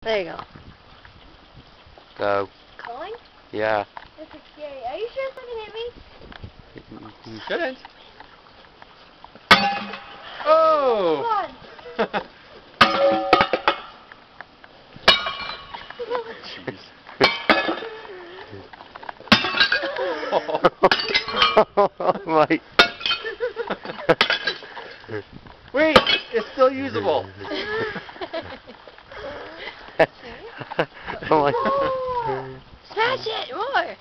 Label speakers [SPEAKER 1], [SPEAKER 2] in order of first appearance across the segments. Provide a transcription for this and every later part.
[SPEAKER 1] There you go.
[SPEAKER 2] Go.
[SPEAKER 1] Calling?
[SPEAKER 2] Yeah.
[SPEAKER 1] This is scary. Are you sure it's not gonna hit me?
[SPEAKER 2] You shouldn't. Oh!
[SPEAKER 1] Come on.
[SPEAKER 2] Jeez. Oh my. Wait, it's still usable. Oh my.
[SPEAKER 1] Smash it more.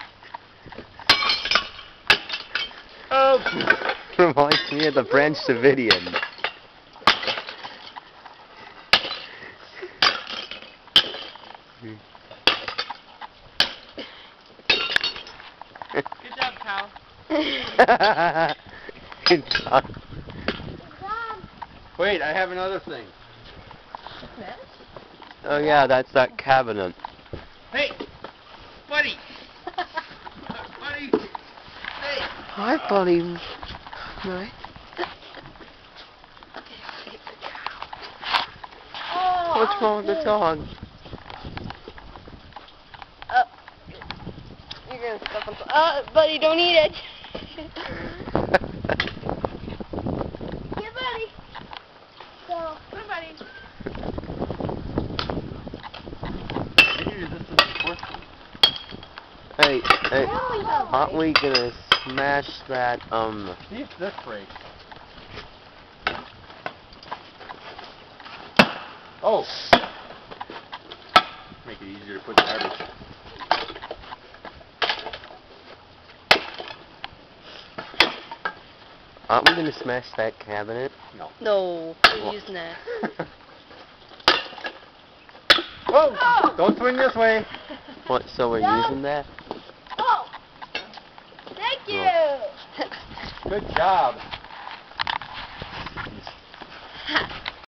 [SPEAKER 2] Oh. Reminds me of the Branch Davidian.
[SPEAKER 3] Good job, Kyle.
[SPEAKER 2] Good job.
[SPEAKER 1] Good job.
[SPEAKER 2] Wait, I have another thing.
[SPEAKER 1] Smash?
[SPEAKER 2] Oh yeah, that's that cabinet.
[SPEAKER 3] Hey, buddy. Buddy. Hey.
[SPEAKER 2] Hi, buddy. Right.
[SPEAKER 1] Oh,
[SPEAKER 2] What's wrong with the dog?
[SPEAKER 1] You're gonna step on. Buddy, don't eat it. Here, buddy. So,
[SPEAKER 3] Good, buddy.
[SPEAKER 2] Hey, hey,
[SPEAKER 1] no,
[SPEAKER 2] aren't we gonna smash that,
[SPEAKER 3] See if this breaks.
[SPEAKER 2] Oh!
[SPEAKER 3] Make it easier to put the garbage.
[SPEAKER 2] Aren't we gonna smash that cabinet?
[SPEAKER 3] No.
[SPEAKER 1] No, we're using that.
[SPEAKER 3] Whoa! Don't swing this way.
[SPEAKER 2] What, so we're
[SPEAKER 1] No.
[SPEAKER 2] using that?
[SPEAKER 1] Oh! Thank you!
[SPEAKER 3] Good job.